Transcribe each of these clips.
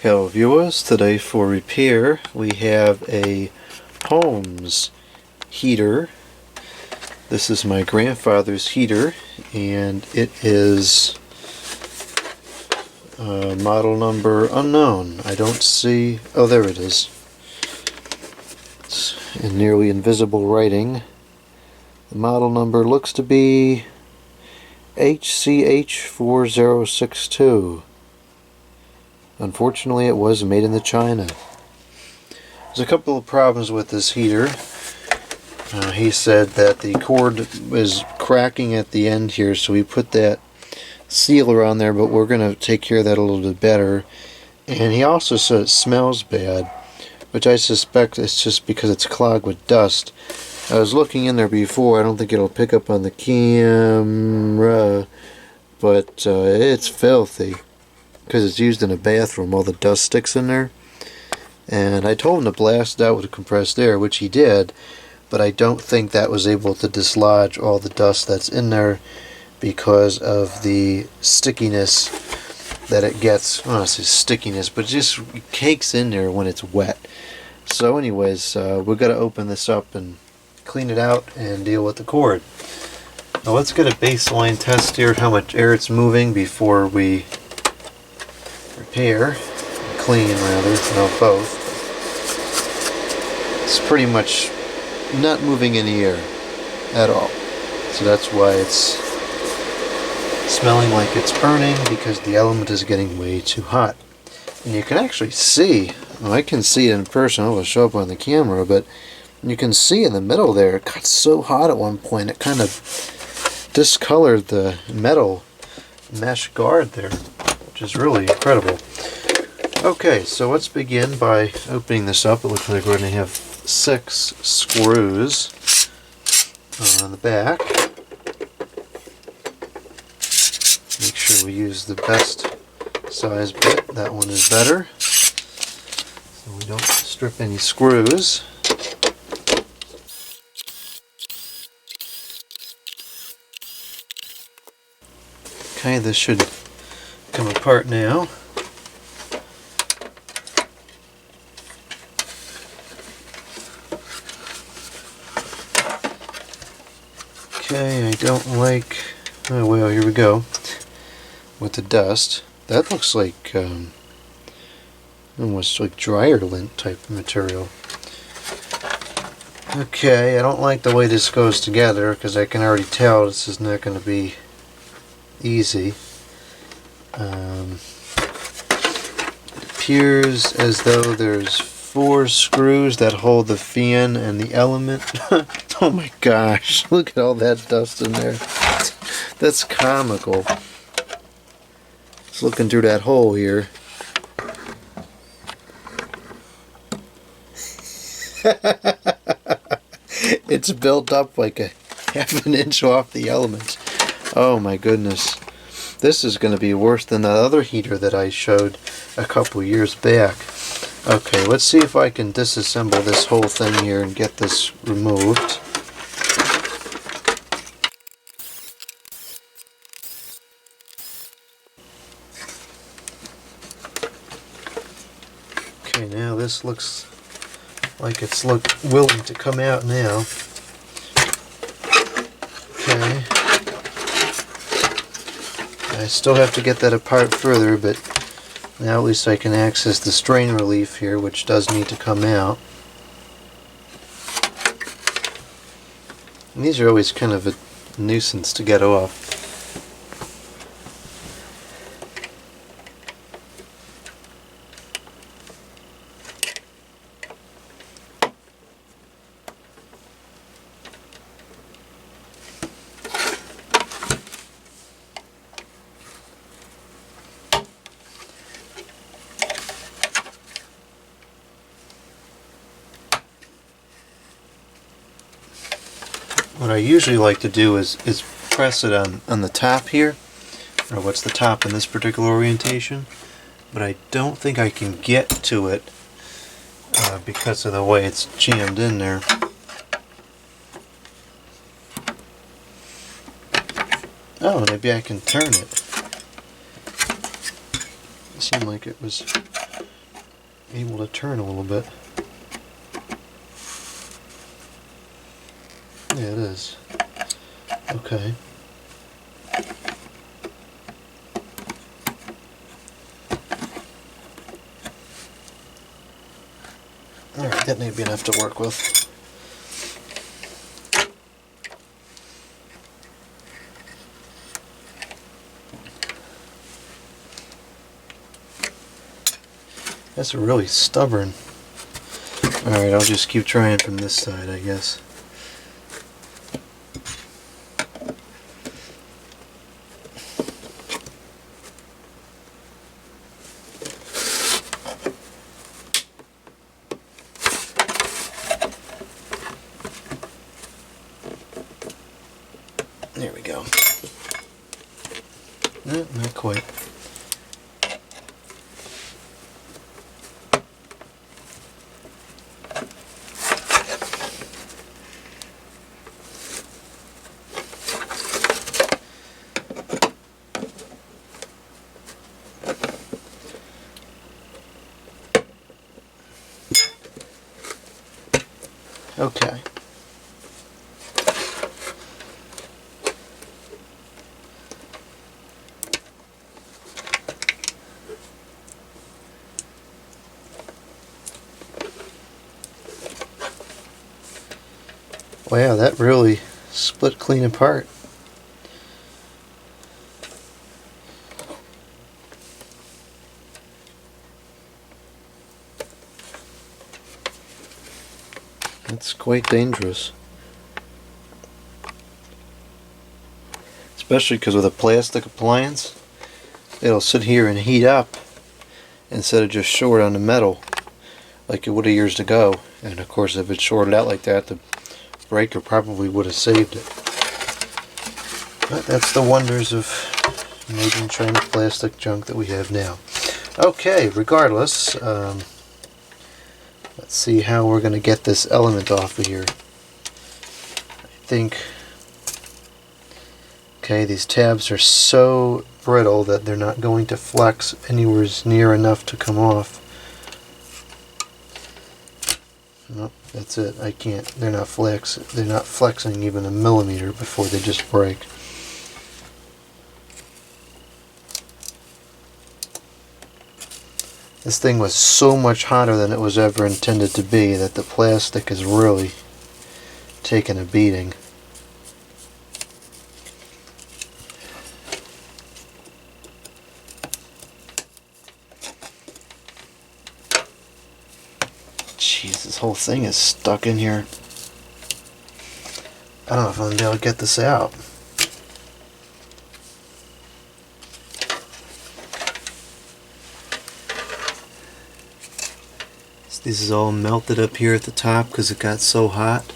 Hello viewers, today for repair we have a Holmes heater. This is my grandfather's heater and it is model number unknown. I don't see, oh there it is. It's in nearly invisible writing. The model number looks to be HCH4062. Unfortunately, it was made in China. There's a couple of problems with this heater. He said that the cord was cracking at the end here, so we put that sealer on there, but we're going to take care of that a little bit better. And he also said it smells bad, which I suspect it's just because it's clogged with dust. I was looking in there before. I don't think it'll pick up on the camera, but it's filthy. Because it's used in a bathroom, all the dust sticks in there. And I told him to blast it out with compressed air, which he did, but I don't think that was able to dislodge all the dust that's in there because of the stickiness that it gets. I don't want to say stickiness, but it just cakes in there when it's wet. So anyways, we've got to open this up and clean it out and deal with the cord. Now let's get a baseline test here, how much air it's moving before we repair, clean rather, no both. It's pretty much not moving any air at all. So that's why it's smelling like it's burning, because the element is getting way too hot. And you can actually see, well, I can see it in person, it will show up on the camera, but you can see in the middle there, it got so hot at one point, it kind of discolored the metal mesh guard there, which is really incredible. Okay, so let's begin by opening this up. It looks like we're going to have 6 screws on the back. Make sure we use the best size bit. That one is better, so we don't strip any screws. Okay, this should come apart now. Okay, I don't like, oh well, here we go with the dust. That looks like almost like dryer lint type of material. Okay, I don't like the way this goes together, because I can already tell this is not going to be easy. It appears as though there's 4 screws that hold the fan and the element. Oh my gosh, look at all that dust in there. That's comical. Just looking through that hole here. It's built up like a half an inch off the elements. Oh my goodness. This is going to be worse than the other heater that I showed a couple years back. Okay, let's see if I can disassemble this whole thing here and get this removed. Okay, now this looks like it's willing to come out now. Okay. I still have to get that apart further, but now at least I can access the strain relief here, which does need to come out. And these are always kind of a nuisance to get off. What I usually like to do is press it on the top here, or what's the top in this particular orientation, but I don't think I can get to it because of the way it's jammed in there. Oh, maybe I can turn it. It seemed like it was able to turn a little bit. Yeah, it is. Okay. Alright, that may be enough to work with. That's really stubborn. Alright, I'll just keep trying from this side, I guess. There we go. No, not quite. Okay. Wow, that really split clean apart. That's quite dangerous. Especially because with a plastic appliance, it'll sit here and heat up instead of just short on the metal like it would have years ago. And of course, if it shorted out like that, the breaker probably would have saved it. But that's the wonders of made in China plastic junk that we have now. Okay, regardless, let's see how we're going to get this element off of here. I think, okay, these tabs are so brittle that they're not going to flex anywhere near enough to come off. Nope, that's it. I can't. They're not flexing even a millimeter before they just break. This thing was so much hotter than it was ever intended to be that the plastic is really taking a beating. Jeez, this whole thing is stuck in here. I don't know if I'm going to be able to get this out. This is all melted up here at the top because it got so hot.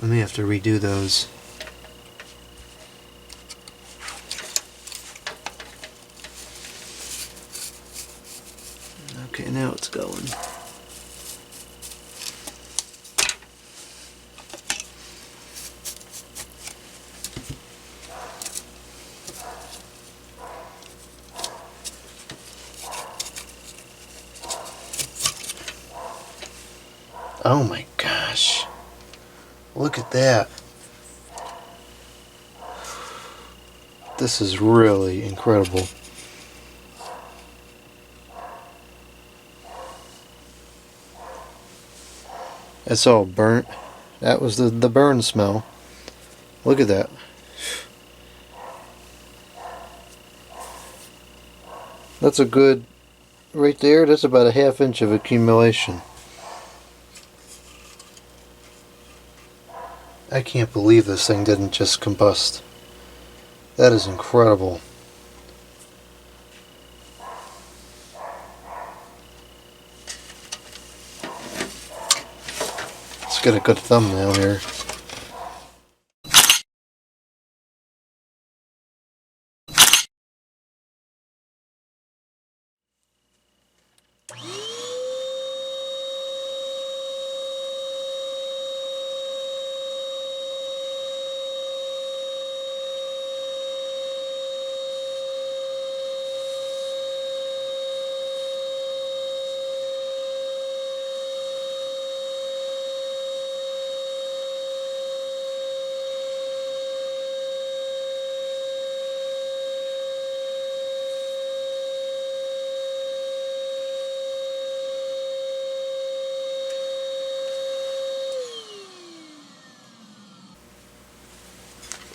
I may have to redo those. Okay, now it's going. Oh my gosh. Look at that. This is really incredible. It's all burnt. That was the burn smell. Look at that. That's a good, right there, that's about a ½ inch of accumulation. I can't believe this thing didn't just combust. That is incredible. Let's get a good thumbnail here.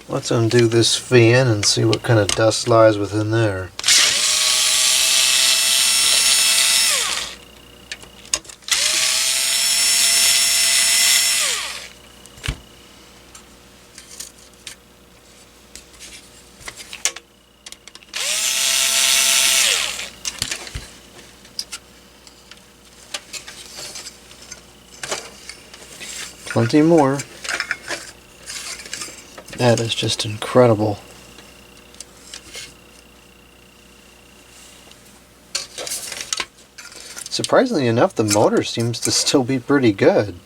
Let's undo this fan and see what kind of dust lies within there. Plenty more. That is just incredible. Surprisingly enough, the motor seems to still be pretty good.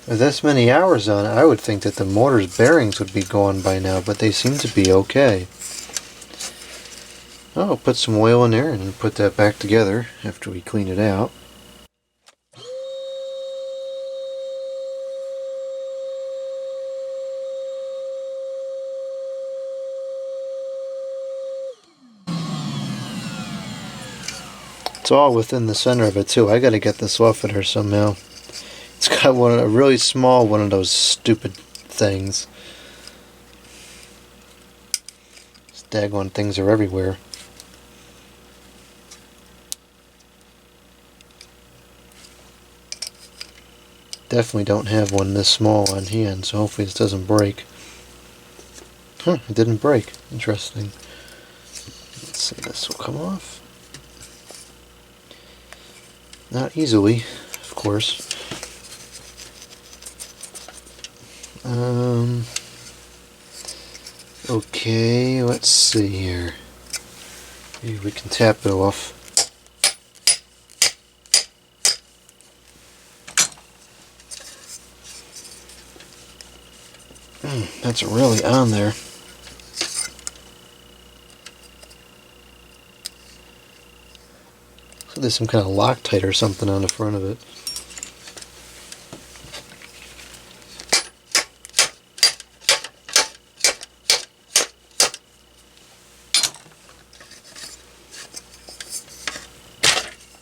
With this many hours on it, I would think that the motor's bearings would be gone by now, but they seem to be okay. Oh, I'll put some oil in there and put that back together after we clean it out. It's all within the center of it too. I gotta get this off of there somehow. It's got a really small one of those stupid things. These daggone things are everywhere. Definitely don't have one this small on hand, so hopefully this doesn't break. Huh, it didn't break. Interesting. Let's see, this will come off. Not easily, of course. Okay, let's see here. Maybe we can tap it off. That's really on there. So there's some kind of Loctite or something on the front of it.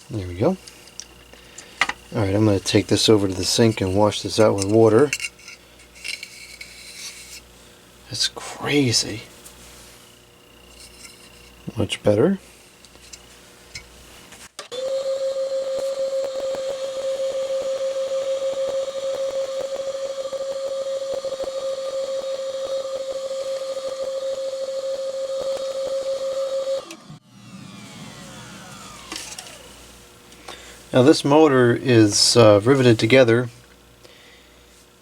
There we go. Alright, I'm going to take this over to the sink and wash this out with water. That's crazy. Much better. Now this motor is riveted together,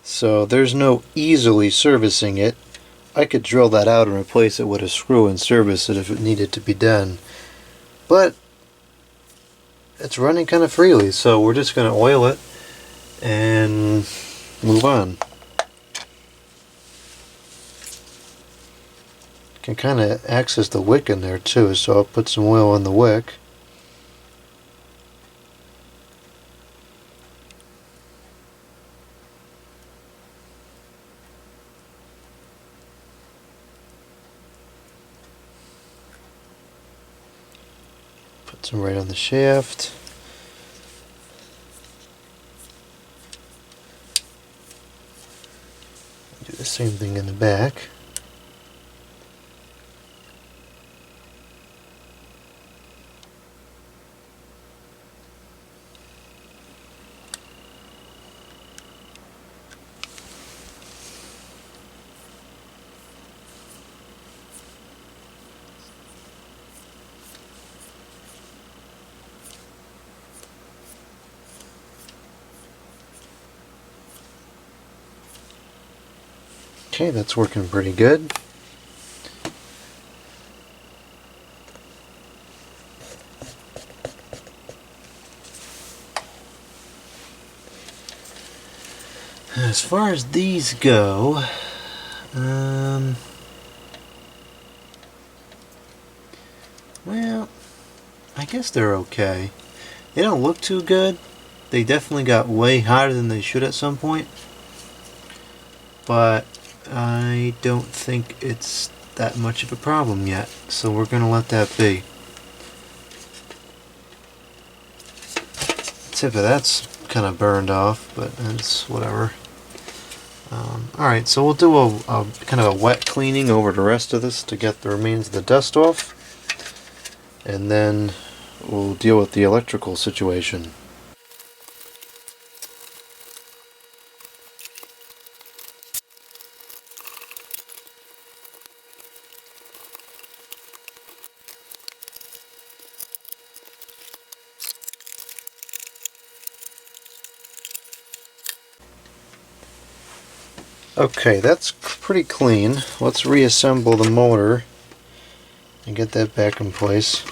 so there's no easily servicing it. I could drill that out and replace it with a screw and service it if it needed to be done. But it's running kind of freely, so we're just going to oil it and move on. You can kind of access the wick in there too, so I'll put some oil on the wick. Put some right on the shaft. Do the same thing in the back. Okay, that's working pretty good. As far as these go, well, I guess they're okay. They don't look too good. They definitely got way hotter than they should at some point. But I don't think it's that much of a problem yet, so we're going to let that be. The tip of that's kind of burned off, but that's whatever. Alright, so we'll do a kind of a wet cleaning over the rest of this to get the remains of the dust off, and then we'll deal with the electrical situation. Okay, that's pretty clean. Let's reassemble the motor and get that back in place.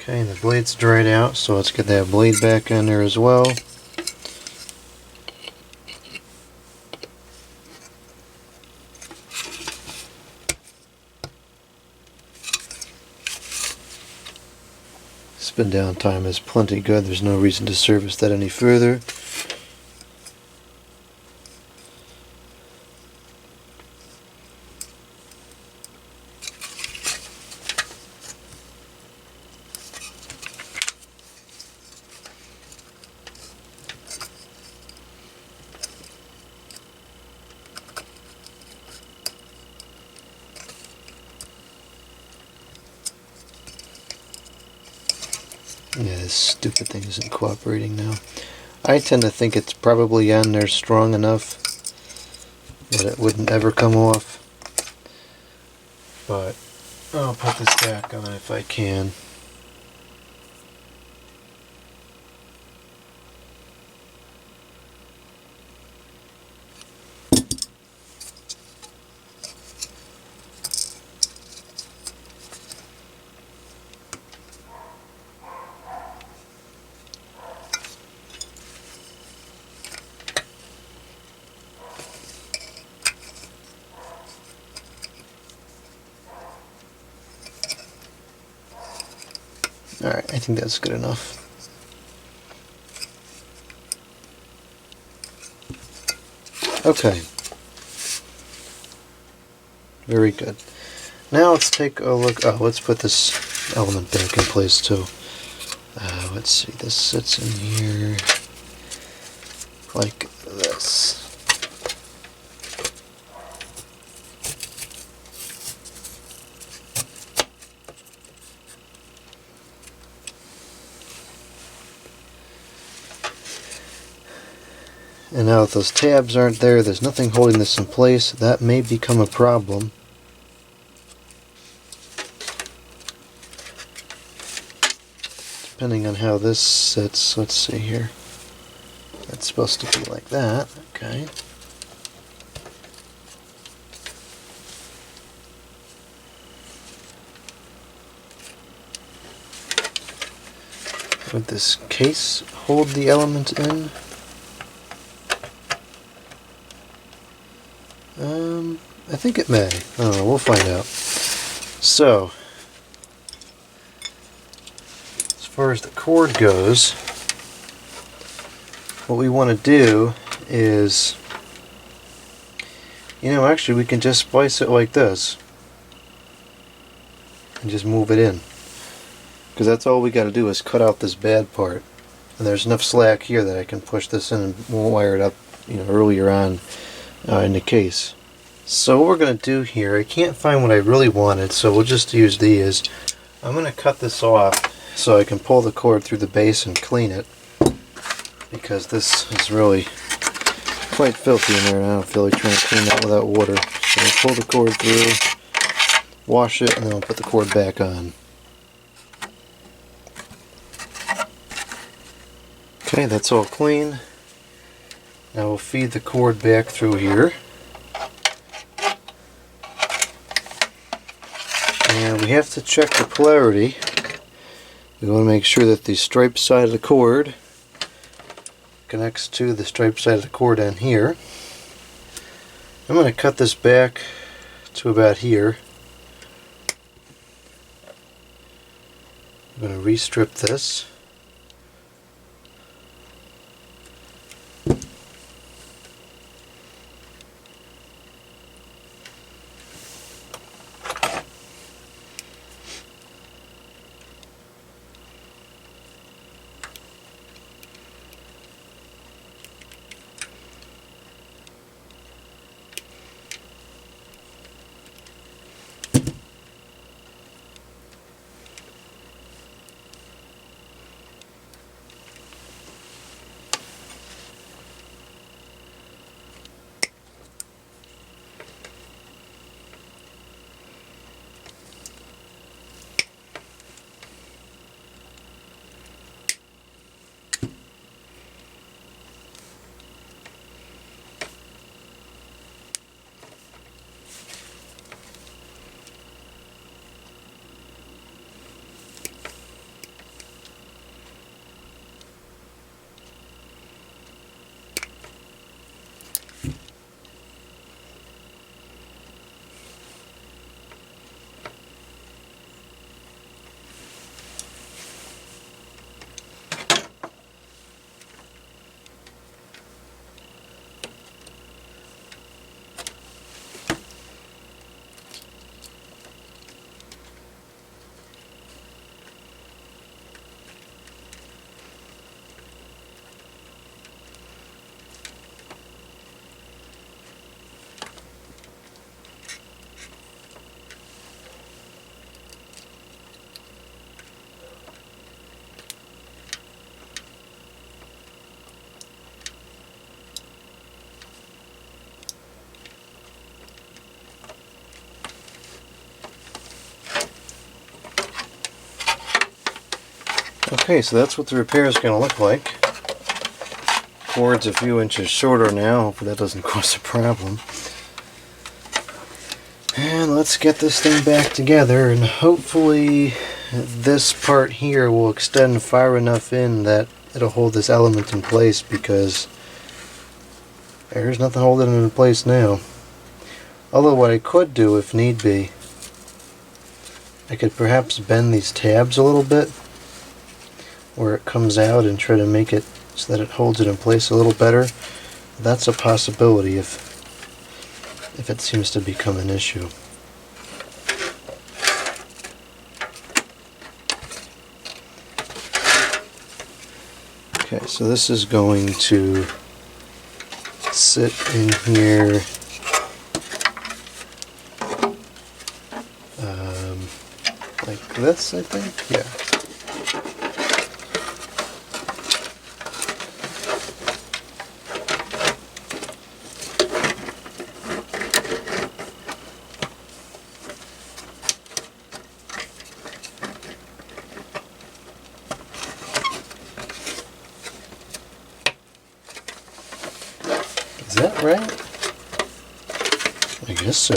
Okay, the blade's dried out, so let's get that blade back in there as well. Spin down time is plenty good, there's no reason to service that any further. Yeah, this stupid thing isn't cooperating now. I tend to think it's probably on there strong enough that it wouldn't ever come off. But I'll put this back on if I can. Alright, I think that's good enough. Okay. Very good. Now let's take a look. Oh, let's put this element back in place too. Let's see, this sits in here like this. And now that those tabs aren't there, there's nothing holding this in place. That may become a problem. Depending on how this sits, let's see here. That's supposed to be like that, okay. Would this case hold the element in? I think it may. I don't know, we'll find out. So, as far as the cord goes, what we want to do is, actually we can just splice it like this and just move it in, because that's all we got to do is cut out this bad part, and there's enough slack here that I can push this in and we'll wire it up earlier on in the case. So what we're going to do here, I can't find what I really wanted, so we'll just use these. I'm going to cut this off so I can pull the cord through the base and clean it, because this is really quite filthy in there and I don't feel like trying to clean that without water. So I'll pull the cord through, wash it, and then I'll put the cord back on. Okay, that's all clean. Now we'll feed the cord back through here. And we have to check the polarity. We want to make sure that the striped side of the cord connects to the striped side of the cord on here. I'm going to cut this back to about here. I'm going to re-strip this. Okay, so that's what the repair is going to look like. Cord's a few inches shorter now, hopefully that doesn't cause a problem. And let's get this thing back together, and hopefully this part here will extend far enough in that it'll hold this element in place, because there's nothing holding it in place now. Although what I could do, if need be, I could perhaps bend these tabs a little bit where it comes out and try to make it so that it holds it in place a little better. That's a possibility if it seems to become an issue. Okay, so this is going to sit in here like this, I think. Yeah. Is that right? I guess so.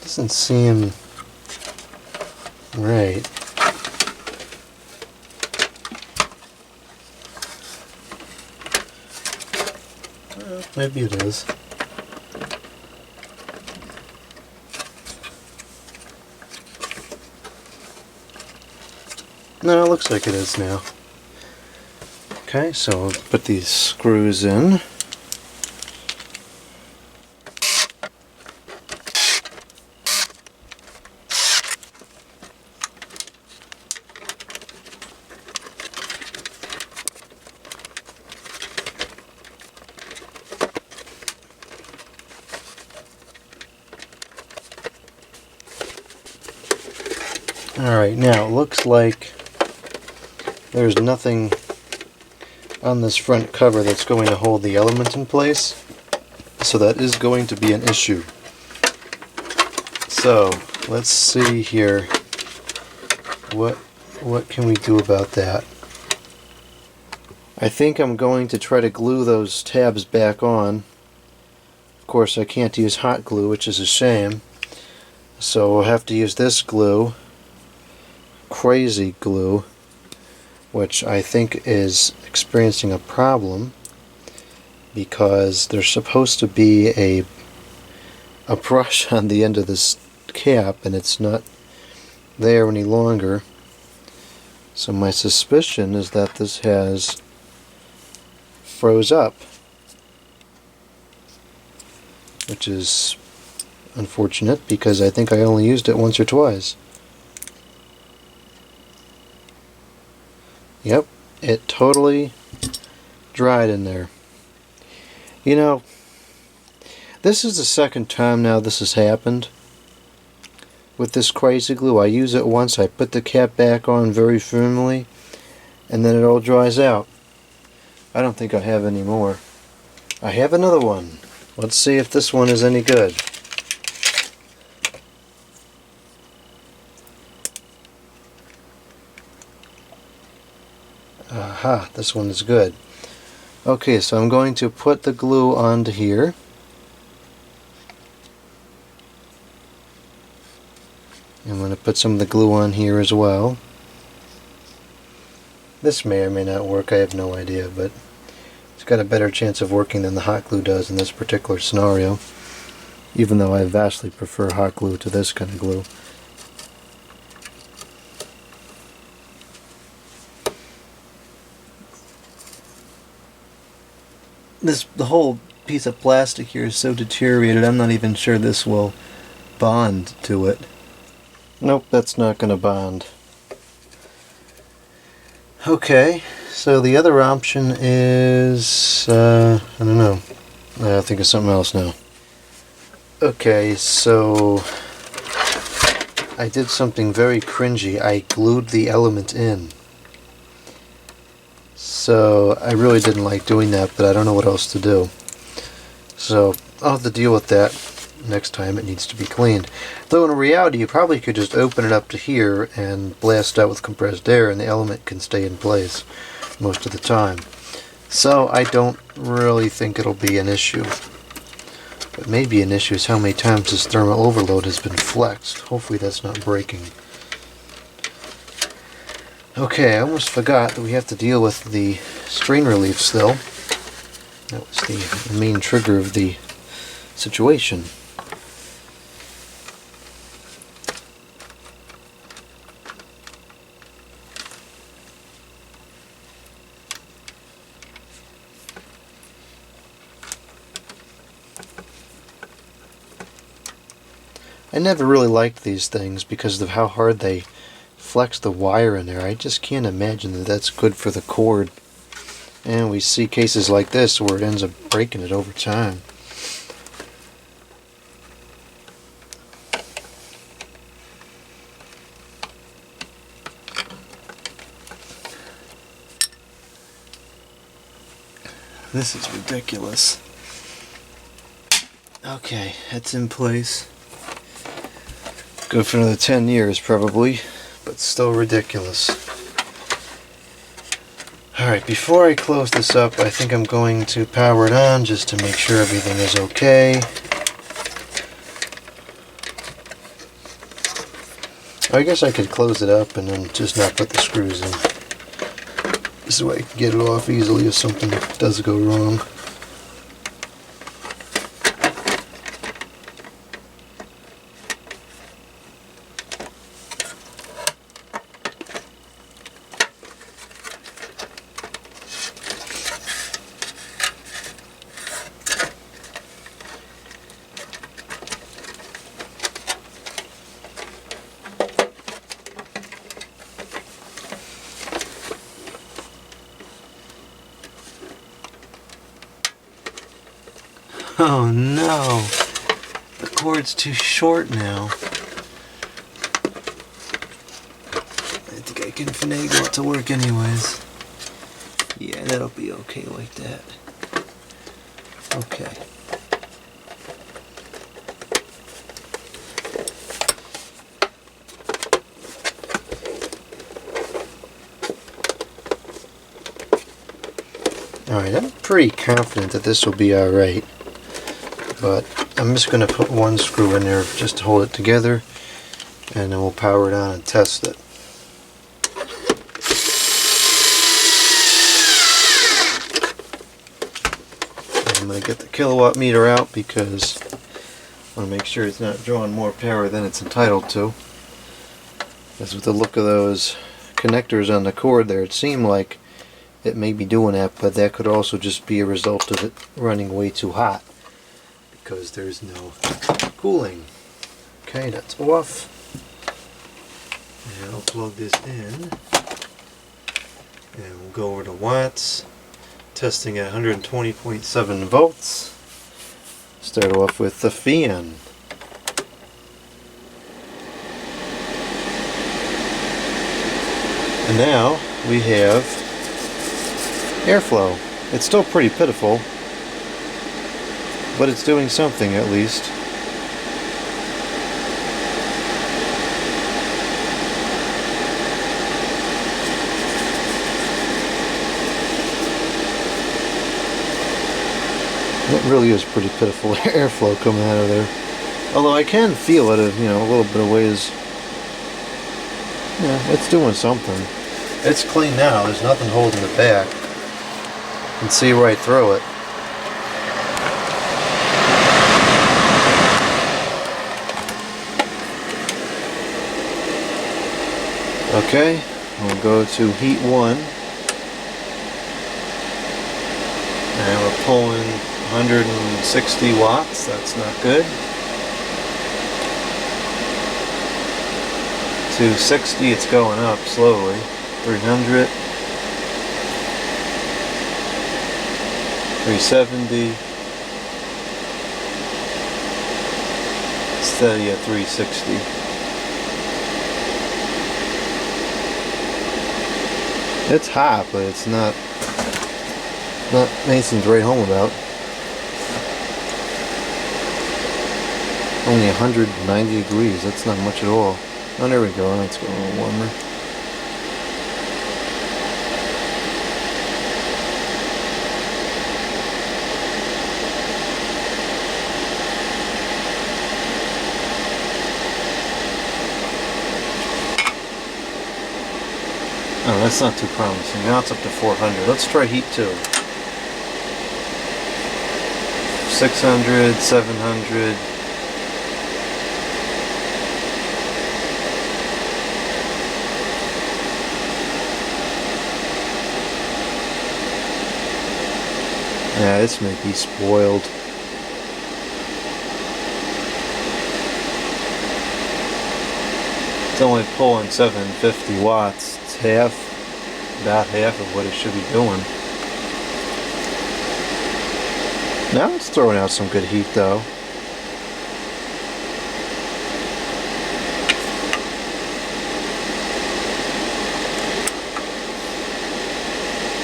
Doesn't seem right. Maybe it is. No, it looks like it is now. Okay, so we'll put these screws in. Alright, now it looks like there's nothing on this front cover that's going to hold the element in place, so that is going to be an issue. So let's see here, what can we do about that? I think I'm going to try to glue those tabs back on. Of course I can't use hot glue, which is a shame, So we'll have to use this glue, crazy glue, which I think is experiencing a problem because there's supposed to be a brush on the end of this cap and it's not there any longer. So my suspicion is that this has froze up, which is unfortunate because I think I only used it once or twice. Yep, it totally dried in there. You know, this is the second time now this has happened with this crazy glue. I use it once, I put the cap back on very firmly, and then it all dries out. I don't think I have any more. I have another one. Let's see if this one is any good. Aha, this one is good. Okay, so I'm going to put the glue onto here. I'm going to put some of the glue on here as well. This may or may not work, I have no idea, but it's got a better chance of working than the hot glue does in this particular scenario, even though I vastly prefer hot glue to this kind of glue. The whole piece of plastic here is so deteriorated, I'm not even sure this will bond to it. Nope, that's not going to bond. Okay, so the other option is, I don't know. I think of something else now. Okay, so I did something very cringy. I glued the element in. So I really didn't like doing that, but I don't know what else to do. So I'll have to deal with that next time it needs to be cleaned. Though in reality you probably could just open it up to here and blast out with compressed air and the element can stay in place most of the time. So I don't really think it'll be an issue. What may be an issue is how many times this thermal overload has been flexed. Hopefully that's not breaking. Okay, I almost forgot that we have to deal with the strain relief still. That was the main trigger of the situation. I never really liked these things because of how hard they flex the wire in there. I just can't imagine that that's good for the cord. And we see cases like this where it ends up breaking it over time. This is ridiculous. Okay, that's in place. Good for another 10 years probably, but still ridiculous. Alright, before I close this up, I think I'm going to power it on just to make sure everything is okay. I guess I could close it up and then just not put the screws in. This way I can get it off easily if something does go wrong. Oh no, the cord's too short now. I think I can finagle it to work anyways. Yeah, that'll be okay like that. Okay. Alright, I'm pretty confident that this will be alright. But I'm just going to put one screw in there just to hold it together, and then we'll power it on and test it. I'm going to get the kilowatt meter out because I want to make sure it's not drawing more power than it's entitled to. Because with the look of those connectors on the cord there, it seemed like it may be doing that, but that could also just be a result of it running way too hot because there's no cooling. Okay, that's off. And I'll plug this in, and we'll go over to watts, testing at 120.7 volts. Start off with the fan. And now we have airflow. It's still pretty pitiful, but it's doing something at least. It really is pretty pitiful airflow coming out of there. Although I can feel it, you know, a little bit of ways. Yeah, it's doing something. It's clean now. There's nothing holding it back. You can see right through it. Okay, we'll go to heat 1. And we're pulling 160 watts. That's not good. 260, it's going up slowly. 300. 370. Steady at 360. It's hot, but it's not anything to write home about. Only 190 degrees, that's not much at all. Oh, there we go, that's getting a little warmer. Oh, that's not too promising. Now it's up to 400. Let's try heat 2. 600, 700. Yeah, this may be spoiled. It's only pulling 750 watts. It's about half of what it should be doing. Now it's throwing out some good heat though.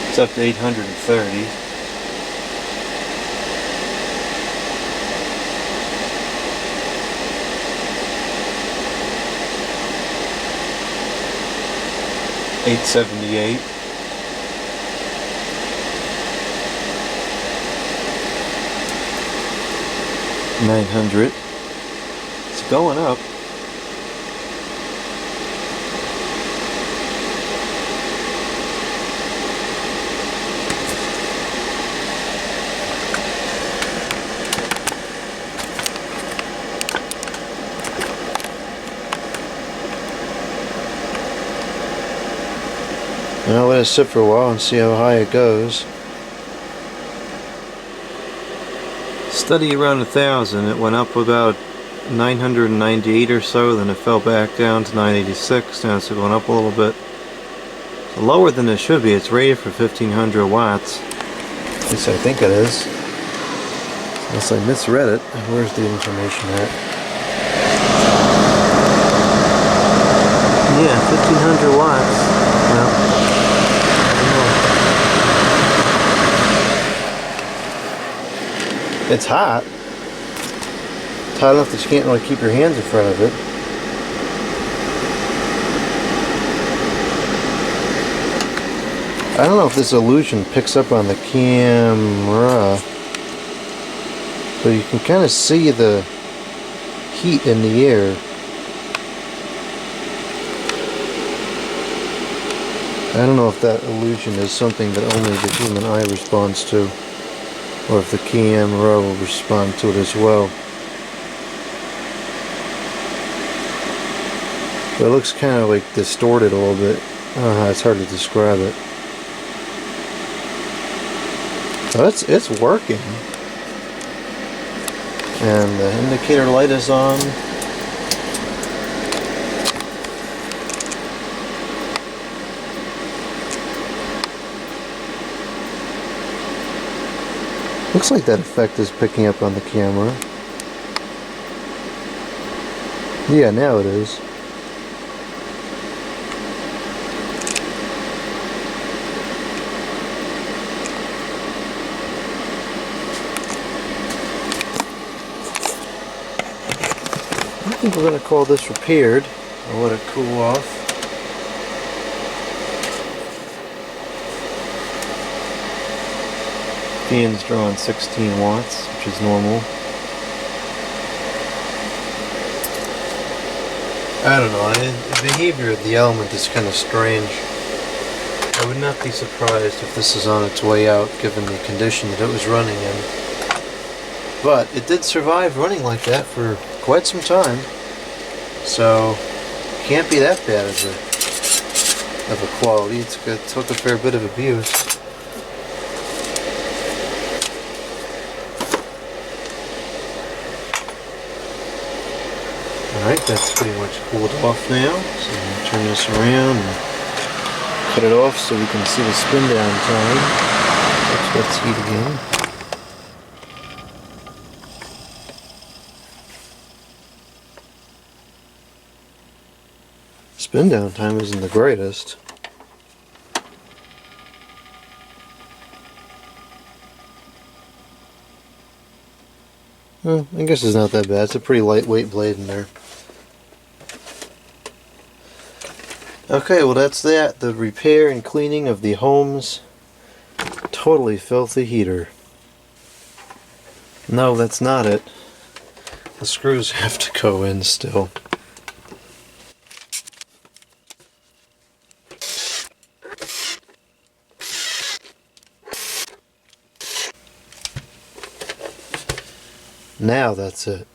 It's up to 830. $878. $900. It's going up. Now let it sit for a while and see how high it goes. Steady around 1,000. It went up about 998 or so, then it fell back down to 986. Now it's going up a little bit. So lower than it should be. It's rated for 1,500 watts. At least I think it is. Unless I misread it. Where's the information at? Yeah, 1,500 watts. Well, it's hot. It's hot enough that you can't really keep your hands in front of it. I don't know if this illusion picks up on the camera. but you can kind of see the heat in the air. I don't know if that illusion is something that only the human eye responds to, or if the camera will respond to it as well. But it looks kind of like distorted a little bit. I don't know how, it's hard to describe it. So it's working. And the indicator light is on. Looks like that effect is picking up on the camera. Yeah, now it is. I think we're going to call this repaired. I'll let it cool off. Fan's drawing 16 watts, which is normal. I don't know, the behavior of the element is kind of strange. I would not be surprised if this is on its way out, given the condition that it was running in. But it did survive running like that for quite some time, so can't be that bad of a quality. It took a fair bit of abuse. Alright, that's pretty much cooled off now, so I'm going to turn this around and cut it off so we can see the spin down time. Let's heat again. Spin down time isn't the greatest. Well, I guess it's not that bad. It's a pretty lightweight blade in there. Okay, well that's that. The repair and cleaning of the Holmes totally filthy heater. No, that's not it. The screws have to go in still. Now that's it.